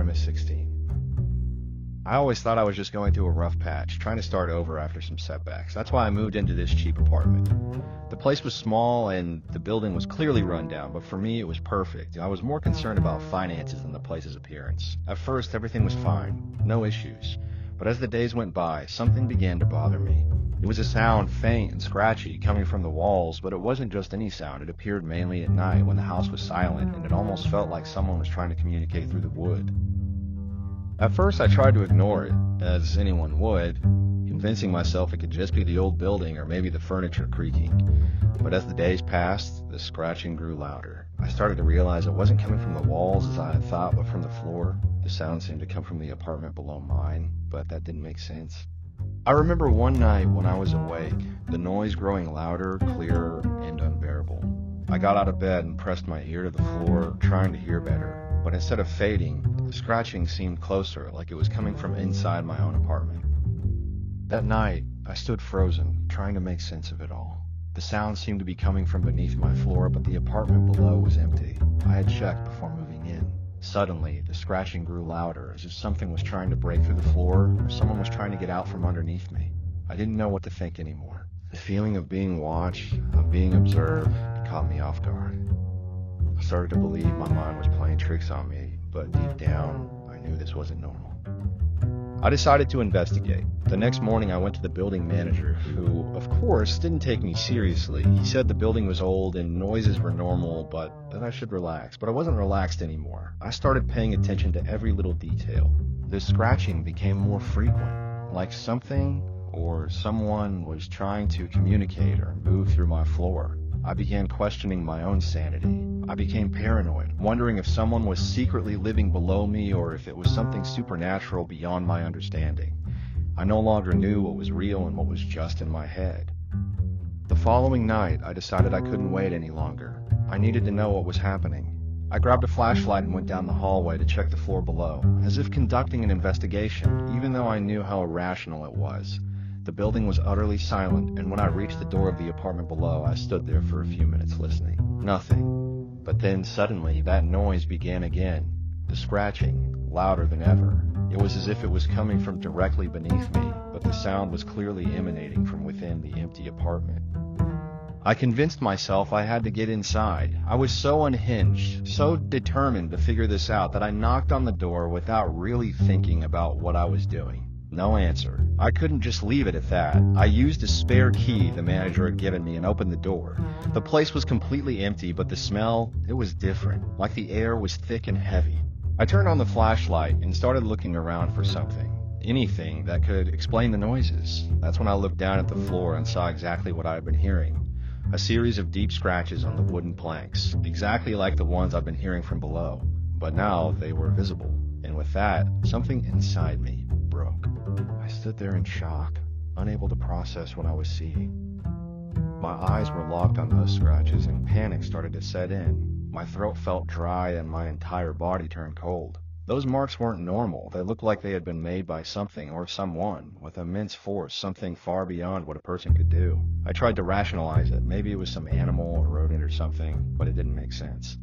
premise 16. I always thought I was just going through a rough patch, trying to start over after some setbacks. That's why I moved into this cheap apartment. The place was small and the building was clearly run down, but for me it was perfect. I was more concerned about finances than the place's appearance. At first, everything was fine, no issues. But as the days went by, something began to bother me. It was a sound, faint and scratchy, coming from the walls, but it wasn't just any sound. It appeared mainly at night when the house was silent, and it almost felt like someone was trying to communicate through the wood. At first, I tried to ignore it, as anyone would, convincing myself it could just be the old building or maybe the furniture creaking. But as the days passed, the scratching grew louder. I started to realize it wasn't coming from the walls as I had thought, but from the floor. The sound seemed to come from the apartment below mine, but that didn't make sense. I remember one night when I was awake, the noise growing louder, clearer, and unbearable. I got out of bed and pressed my ear to the floor, trying to hear better. But instead of fading, the scratching seemed closer, like it was coming from inside my own apartment. That night, I stood frozen, trying to make sense of it all. The sound seemed to be coming from beneath my floor, but the apartment below was empty. I had checked before moving in. Suddenly, the scratching grew louder, as if something was trying to break through the floor, or someone was trying to get out from underneath me. I didn't know what to think anymore. The feeling of being watched, of being observed, caught me off guard. I started to believe my mind was playing tricks on me, but deep down, I knew this wasn't normal. I decided to investigate. The next morning I went to the building manager, who, of course, didn't take me seriously. He said the building was old and noises were normal, but that I should relax. But I wasn't relaxed anymore. I started paying attention to every little detail. The scratching became more frequent, like something or someone was trying to communicate or move through my floor. I began questioning my own sanity. I became paranoid, wondering if someone was secretly living below me or if it was something supernatural beyond my understanding. I no longer knew what was real and what was just in my head. The following night, I decided I couldn't wait any longer. I needed to know what was happening. I grabbed a flashlight and went down the hallway to check the floor below, as if conducting an investigation, even though I knew how irrational it was. The building was utterly silent, and when I reached the door of the apartment below, I stood there for a few minutes listening. Nothing. But then suddenly, that noise began again. The scratching, louder than ever. It was as if it was coming from directly beneath me, but the sound was clearly emanating from within the empty apartment. I convinced myself I had to get inside. I was so unhinged, so determined to figure this out that I knocked on the door without really thinking about what I was doing. No answer. I couldn't just leave it at that. I used a spare key the manager had given me and opened the door. The place was completely empty, but the smell, it was different, like the air was thick and heavy. I turned on the flashlight and started looking around for something. Anything that could explain the noises. That's when I looked down at the floor and saw exactly what I had been hearing. A series of deep scratches on the wooden planks, exactly like the ones I've been hearing from below. But now they were visible, and with that, something inside me broke. I stood there in shock, unable to process what I was seeing. My eyes were locked on those scratches and panic started to set in. My throat felt dry and my entire body turned cold. Those marks weren't normal. They looked like they had been made by something or someone with immense force, something far beyond what a person could do. I tried to rationalize it. Maybe it was some animal or rodent or something, but it didn't make sense.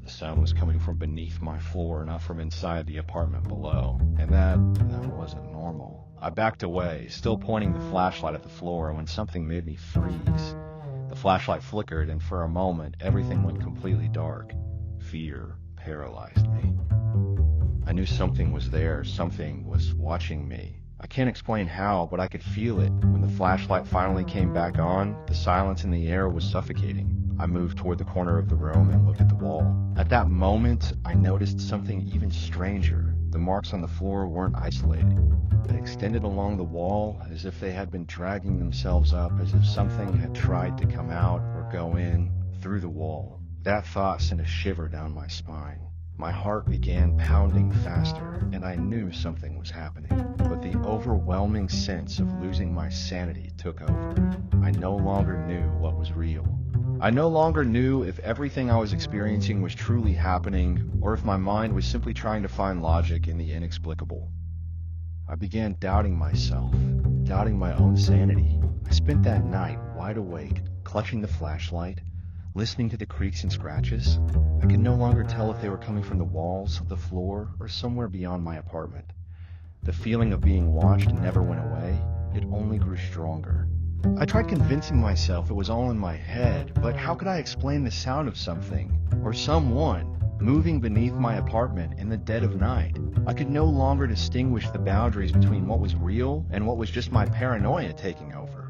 The sound was coming from beneath my floor, not from inside the apartment below, and that wasn't normal. I backed away, still pointing the flashlight at the floor, when something made me freeze. The flashlight flickered, and for a moment, everything went completely dark. Fear paralyzed me. I knew something was there, something was watching me. I can't explain how, but I could feel it. When the flashlight finally came back on, the silence in the air was suffocating. I moved toward the corner of the room and looked at the wall. At that moment, I noticed something even stranger. The marks on the floor weren't isolated. They extended along the wall as if they had been dragging themselves up, as if something had tried to come out or go in through the wall. That thought sent a shiver down my spine. My heart began pounding faster, and I knew something was happening. But the overwhelming sense of losing my sanity took over. I no longer knew what was real. I no longer knew if everything I was experiencing was truly happening, or if my mind was simply trying to find logic in the inexplicable. I began doubting myself, doubting my own sanity. I spent that night wide awake, clutching the flashlight, listening to the creaks and scratches. I could no longer tell if they were coming from the walls, the floor, or somewhere beyond my apartment. The feeling of being watched never went away. It only grew stronger. I tried convincing myself it was all in my head, but how could I explain the sound of something, or someone, moving beneath my apartment in the dead of night? I could no longer distinguish the boundaries between what was real and what was just my paranoia taking over.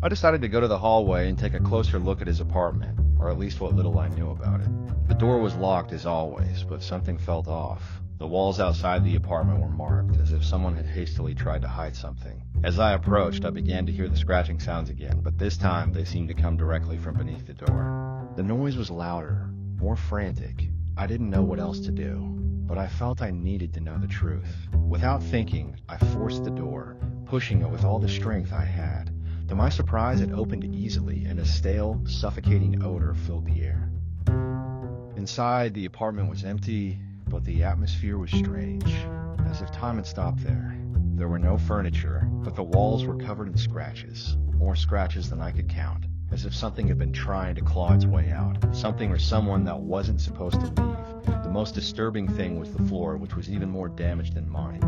I decided to go to the hallway and take a closer look at his apartment, or at least what little I knew about it. The door was locked as always, but something felt off. The walls outside the apartment were marked, as if someone had hastily tried to hide something. As I approached, I began to hear the scratching sounds again, but this time they seemed to come directly from beneath the door. The noise was louder, more frantic. I didn't know what else to do, but I felt I needed to know the truth. Without thinking, I forced the door, pushing it with all the strength I had. To my surprise, it opened easily, and a stale, suffocating odor filled the air. Inside, the apartment was empty, but the atmosphere was strange, as if time had stopped there. There were no furniture, but the walls were covered in scratches, more scratches than I could count, as if something had been trying to claw its way out, something or someone that wasn't supposed to leave. The most disturbing thing was the floor, which was even more damaged than mine.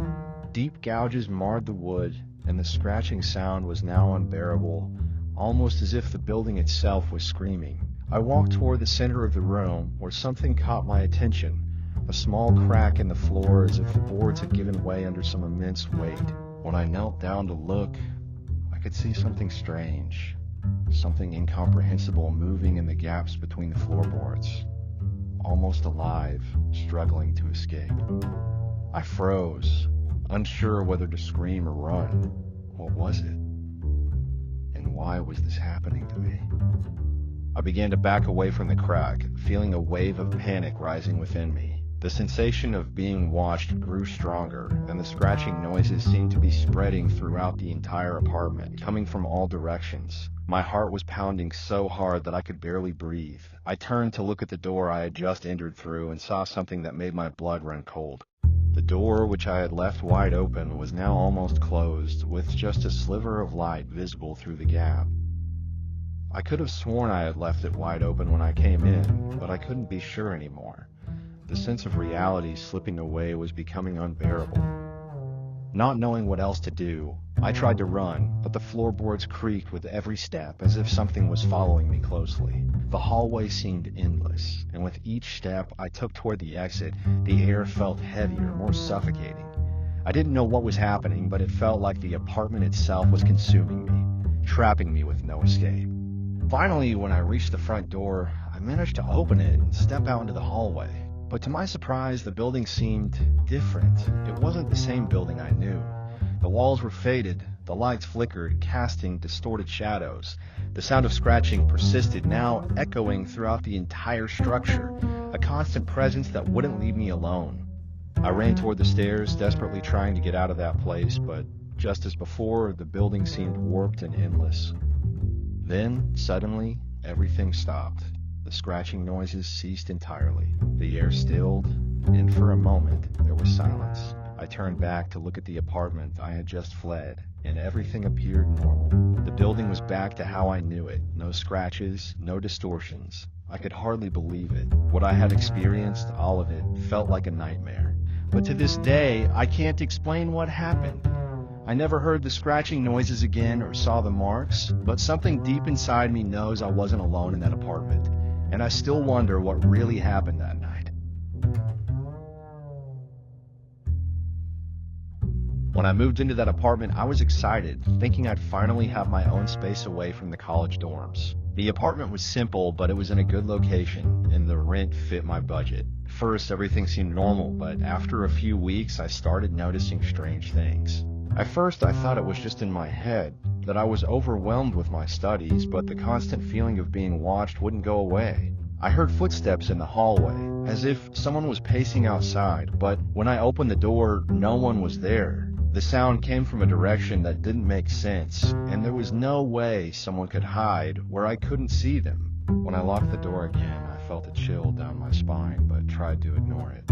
Deep gouges marred the wood, and the scratching sound was now unbearable, almost as if the building itself was screaming. I walked toward the center of the room, where something caught my attention. A small crack in the floor, as if the boards had given way under some immense weight. When I knelt down to look, I could see something strange, something incomprehensible moving in the gaps between the floorboards, almost alive, struggling to escape. I froze, unsure whether to scream or run. What was it? And why was this happening to me? I began to back away from the crack, feeling a wave of panic rising within me. The sensation of being watched grew stronger, and the scratching noises seemed to be spreading throughout the entire apartment, coming from all directions. My heart was pounding so hard that I could barely breathe. I turned to look at the door I had just entered through and saw something that made my blood run cold. The door, which I had left wide open, was now almost closed, with just a sliver of light visible through the gap. I could have sworn I had left it wide open when I came in, but I couldn't be sure anymore. The sense of reality slipping away was becoming unbearable. Not knowing what else to do, I tried to run, but the floorboards creaked with every step, as if something was following me closely. The hallway seemed endless, and with each step I took toward the exit, the air felt heavier, more suffocating. I didn't know what was happening, but it felt like the apartment itself was consuming me, trapping me with no escape. Finally, when I reached the front door, I managed to open it and step out into the hallway. But to my surprise, the building seemed different. It wasn't the same building I knew. The walls were faded, the lights flickered, casting distorted shadows. The sound of scratching persisted, now echoing throughout the entire structure, a constant presence that wouldn't leave me alone. I ran toward the stairs, desperately trying to get out of that place, but just as before, the building seemed warped and endless. Then, suddenly, everything stopped. The scratching noises ceased entirely. The air stilled, and for a moment, there was silence. I turned back to look at the apartment I had just fled, and everything appeared normal. The building was back to how I knew it. No scratches, no distortions. I could hardly believe it. What I had experienced, all of it, felt like a nightmare. But to this day, I can't explain what happened. I never heard the scratching noises again or saw the marks, but something deep inside me knows I wasn't alone in that apartment. And I still wonder what really happened that night. When I moved into that apartment, I was excited, thinking I'd finally have my own space away from the college dorms. The apartment was simple, but it was in a good location, and the rent fit my budget. First, everything seemed normal, but after a few weeks, I started noticing strange things. At first, I thought it was just in my head, that I was overwhelmed with my studies, but the constant feeling of being watched wouldn't go away. I heard footsteps in the hallway, as if someone was pacing outside, but when I opened the door, no one was there. The sound came from a direction that didn't make sense, and there was no way someone could hide where I couldn't see them. When I locked the door again, I felt a chill down my spine, but tried to ignore it.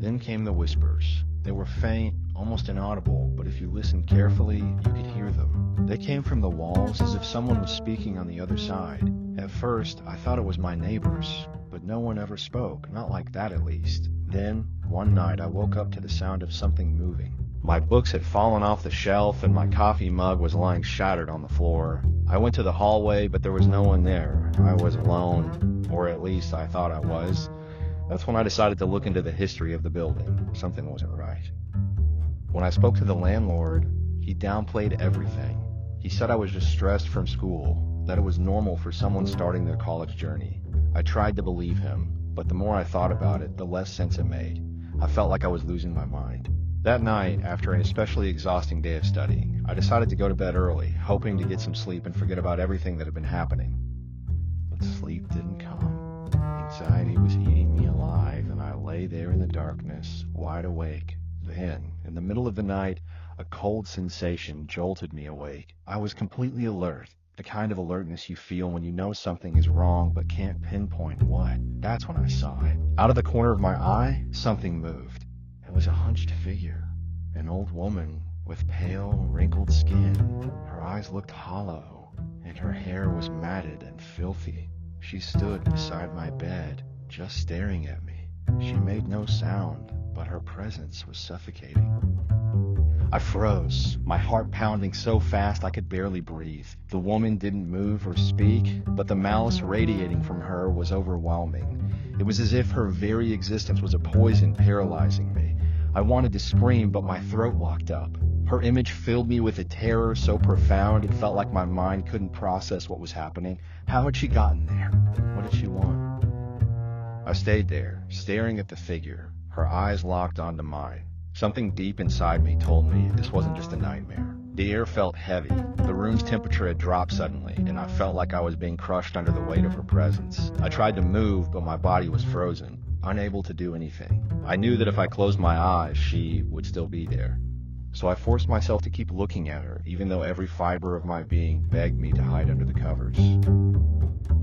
Then came the whispers. They were faint, almost inaudible, but if you listened carefully, you could hear them. They came from the walls as if someone was speaking on the other side, At first, I thought it was my neighbors, but no one ever spoke, not like that at least. Then, one night, I woke up to the sound of something moving. My books had fallen off the shelf and my coffee mug was lying shattered on the floor. I went to the hallway, but there was no one there. I was alone, or at least I thought I was. That's when I decided to look into the history of the building. Something wasn't right. When I spoke to the landlord, he downplayed everything. He said I was just stressed from school, that it was normal for someone starting their college journey. I tried to believe him, but the more I thought about it, the less sense it made. I felt like I was losing my mind. That night, after an especially exhausting day of studying, I decided to go to bed early, hoping to get some sleep and forget about everything that had been happening. But sleep didn't come. Anxiety was eating me alive, and I lay there in the darkness, wide awake. Then, in the middle of the night, a cold sensation jolted me awake. I was completely alert, the kind of alertness you feel when you know something is wrong but can't pinpoint what. That's when I saw it. Out of the corner of my eye, something moved. It was a hunched figure, an old woman with pale, wrinkled skin. Her eyes looked hollow, and her hair was matted and filthy. She stood beside my bed, just staring at me. She made no sound, but her presence was suffocating. I froze, my heart pounding so fast I could barely breathe. The woman didn't move or speak, but the malice radiating from her was overwhelming. It was as if her very existence was a poison paralyzing me. I wanted to scream, but my throat locked up. Her image filled me with a terror so profound it felt like my mind couldn't process what was happening. How had she gotten there? What did she want? I stayed there, staring at the figure, her eyes locked onto mine. Something deep inside me told me this wasn't just a nightmare. The air felt heavy. The room's temperature had dropped suddenly, and I felt like I was being crushed under the weight of her presence. I tried to move, but my body was frozen, unable to do anything. I knew that if I closed my eyes, she would still be there. So I forced myself to keep looking at her, even though every fiber of my being begged me to hide under the covers.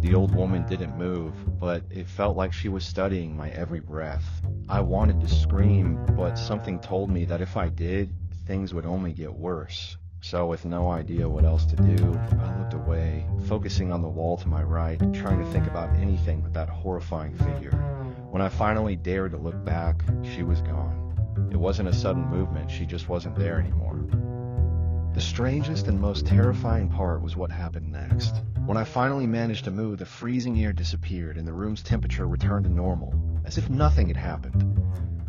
The old woman didn't move, but it felt like she was studying my every breath. I wanted to scream, but something told me that if I did, things would only get worse. So with no idea what else to do, I looked away, focusing on the wall to my right, trying to think about anything but that horrifying figure. When I finally dared to look back, she was gone. It wasn't a sudden movement, she just wasn't there anymore. The strangest and most terrifying part was what happened next. When I finally managed to move, the freezing air disappeared and the room's temperature returned to normal, as if nothing had happened.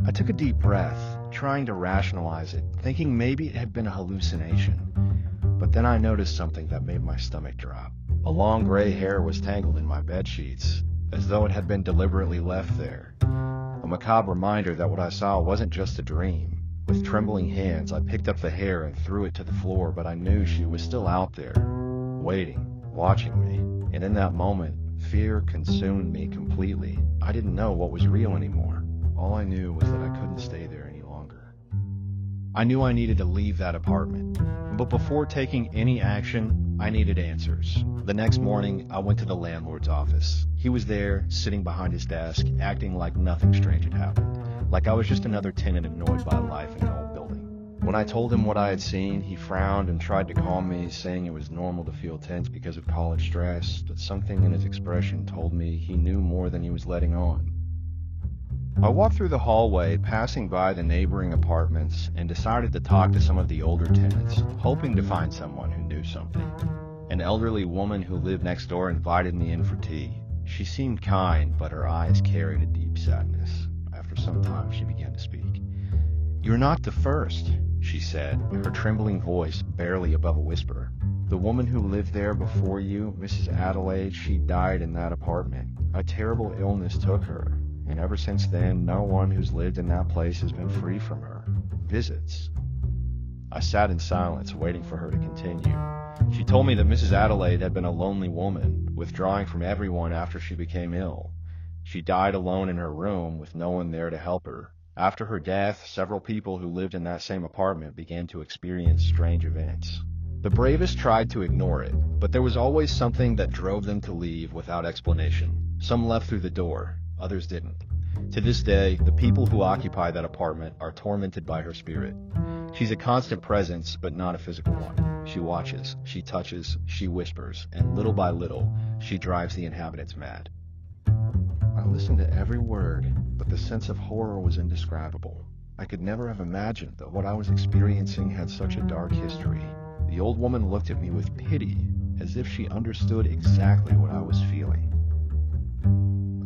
I took a deep breath, trying to rationalize it, thinking maybe it had been a hallucination. But then I noticed something that made my stomach drop. A long gray hair was tangled in my bedsheets, as though it had been deliberately left there. A macabre reminder that what I saw wasn't just a dream. With trembling hands, I picked up the hair and threw it to the floor, but I knew she was still out there, waiting, watching me. And in that moment, fear consumed me completely. I didn't know what was real anymore. All I knew was that I couldn't stay there any longer. I knew I needed to leave that apartment, but before taking any action, I needed answers. The next morning, I went to the landlord's office. He was there, sitting behind his desk, acting like nothing strange had happened, like I was just another tenant annoyed by life in an old building. When I told him what I had seen, he frowned and tried to calm me, saying it was normal to feel tense because of college stress, but something in his expression told me he knew more than he was letting on. I walked through the hallway, passing by the neighboring apartments, and decided to talk to some of the older tenants, hoping to find someone who knew something. An elderly woman who lived next door invited me in for tea. She seemed kind, but her eyes carried a deep sadness. After some time, she began to speak. "You're not the first," she said, her trembling voice barely above a whisper. "The woman who lived there before you, Mrs. Adelaide, she died in that apartment. A terrible illness took her, and ever since then, no one who's lived in that place has been free from her visits." I sat in silence, waiting for her to continue. She told me that Mrs. Adelaide had been a lonely woman, withdrawing from everyone after she became ill. She died alone in her room, with no one there to help her. After her death, several people who lived in that same apartment began to experience strange events. The bravest tried to ignore it, but there was always something that drove them to leave without explanation. Some left through the door, others didn't. To this day, the people who occupy that apartment are tormented by her spirit. She's a constant presence, but not a physical one. She watches, she touches, she whispers, and little by little, she drives the inhabitants mad. I listened to every word, but the sense of horror was indescribable. I could never have imagined that what I was experiencing had such a dark history. The old woman looked at me with pity, as if she understood exactly what I was feeling.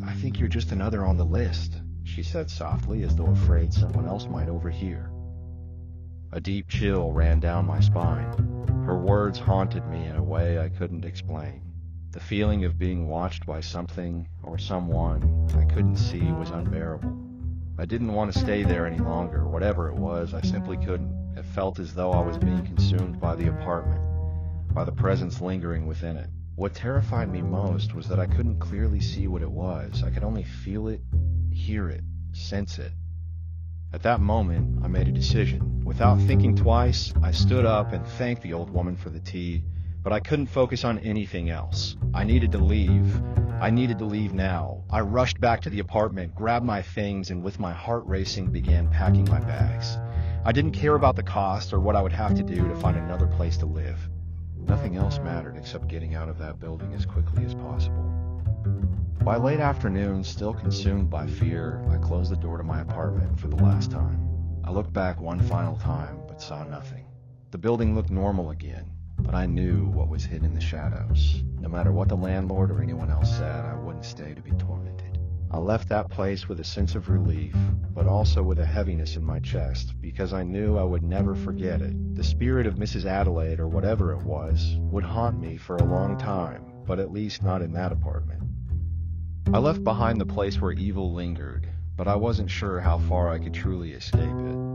"I think you're just another on the list," she said softly, as though afraid someone else might overhear. A deep chill ran down my spine. Her words haunted me in a way I couldn't explain. The feeling of being watched by something or someone I couldn't see was unbearable. I didn't want to stay there any longer. Whatever it was, I simply couldn't. It felt as though I was being consumed by the apartment, by the presence lingering within it. What terrified me most was that I couldn't clearly see what it was. I could only feel it, hear it, sense it. At that moment, I made a decision. Without thinking twice, I stood up and thanked the old woman for the tea, but I couldn't focus on anything else. I needed to leave. I needed to leave now. I rushed back to the apartment, grabbed my things, and with my heart racing, began packing my bags. I didn't care about the cost or what I would have to do to find another place to live. Nothing else mattered except getting out of that building as quickly as possible. By late afternoon, still consumed by fear, I closed the door to my apartment for the last time. I looked back one final time, but saw nothing. The building looked normal again, but I knew what was hidden in the shadows. No matter what the landlord or anyone else said, I wouldn't stay to be tormented. I left that place with a sense of relief, but also with a heaviness in my chest, because I knew I would never forget it. The spirit of Mrs. Adelaide, or whatever it was, would haunt me for a long time, but at least not in that apartment. I left behind the place where evil lingered, but I wasn't sure how far I could truly escape it.